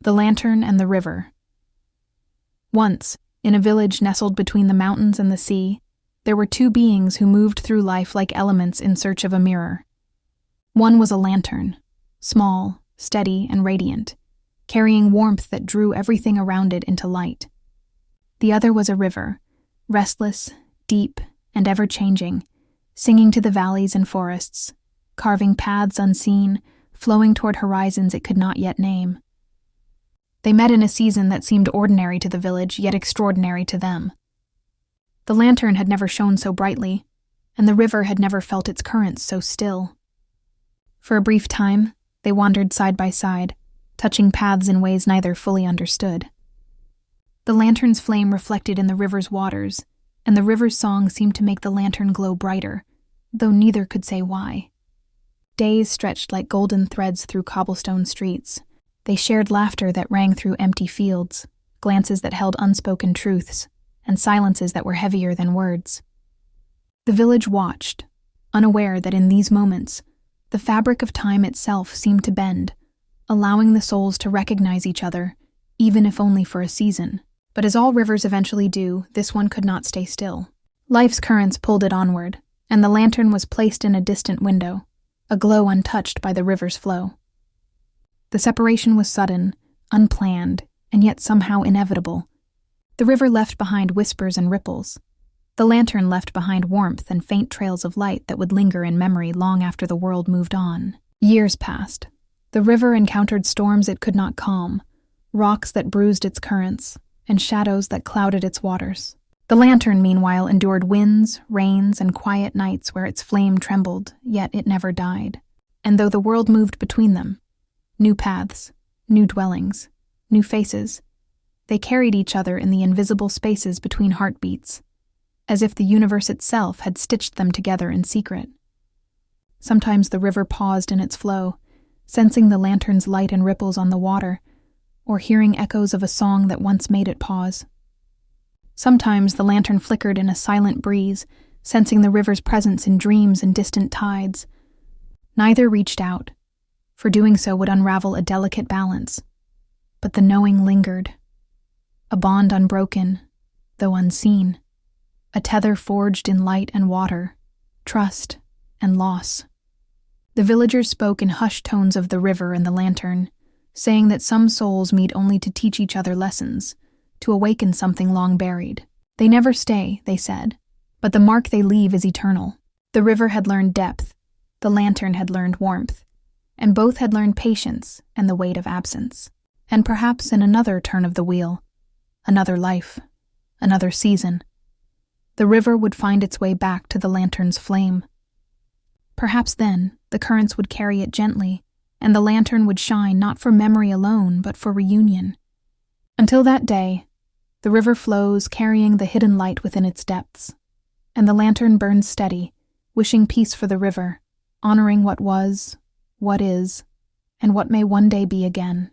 The Lantern and the River. Once, in a village nestled between the mountains and the sea, there were two beings who moved through life like elements in search of a mirror. One was a lantern, small, steady, and radiant, carrying warmth that drew everything around it into light. The other was a river, restless, deep, and ever-changing, singing to the valleys and forests, carving paths unseen, flowing toward horizons it could not yet name. They met in a season that seemed ordinary to the village, yet extraordinary to them. The lantern had never shone so brightly, and the river had never felt its currents so still. For a brief time, they wandered side by side, touching paths in ways neither fully understood. The lantern's flame reflected in the river's waters, and the river's song seemed to make the lantern glow brighter, though neither could say why. Days stretched like golden threads through cobblestone streets. They shared laughter that rang through empty fields, glances that held unspoken truths, and silences that were heavier than words. The village watched, unaware that in these moments, the fabric of time itself seemed to bend, allowing the souls to recognize each other, even if only for a season. But as all rivers eventually do, this one could not stay still. Life's currents pulled it onward, and the lantern was placed in a distant window, a glow untouched by the river's flow. The separation was sudden, unplanned, and yet somehow inevitable. The river left behind whispers and ripples. The lantern left behind warmth and faint trails of light that would linger in memory long after the world moved on. Years passed. The river encountered storms it could not calm, rocks that bruised its currents, and shadows that clouded its waters. The lantern, meanwhile, endured winds, rains, and quiet nights where its flame trembled, yet it never died. And though the world moved between them, new paths, new dwellings, new faces, they carried each other in the invisible spaces between heartbeats, as if the universe itself had stitched them together in secret. Sometimes the river paused in its flow, sensing the lantern's light and ripples on the water, or hearing echoes of a song that once made it pause. Sometimes the lantern flickered in a silent breeze, sensing the river's presence in dreams and distant tides. Neither reached out, for doing so would unravel a delicate balance, but the knowing lingered. A bond unbroken, though unseen. A tether forged in light and water, trust and loss. The villagers spoke in hushed tones of the river and the lantern, saying that some souls meet only to teach each other lessons, to awaken something long buried. They never stay, they said, but the mark they leave is eternal. The river had learned depth, the lantern had learned warmth, and both had learned patience and the weight of absence. And perhaps in another turn of the wheel, another life, another season, the river would find its way back to the lantern's flame. Perhaps then the currents would carry it gently, and the lantern would shine not for memory alone, but for reunion. Until that day, the river flows carrying the hidden light within its depths, and the lantern burns steady, wishing peace for the river, honoring what was, what is, and what may one day be again.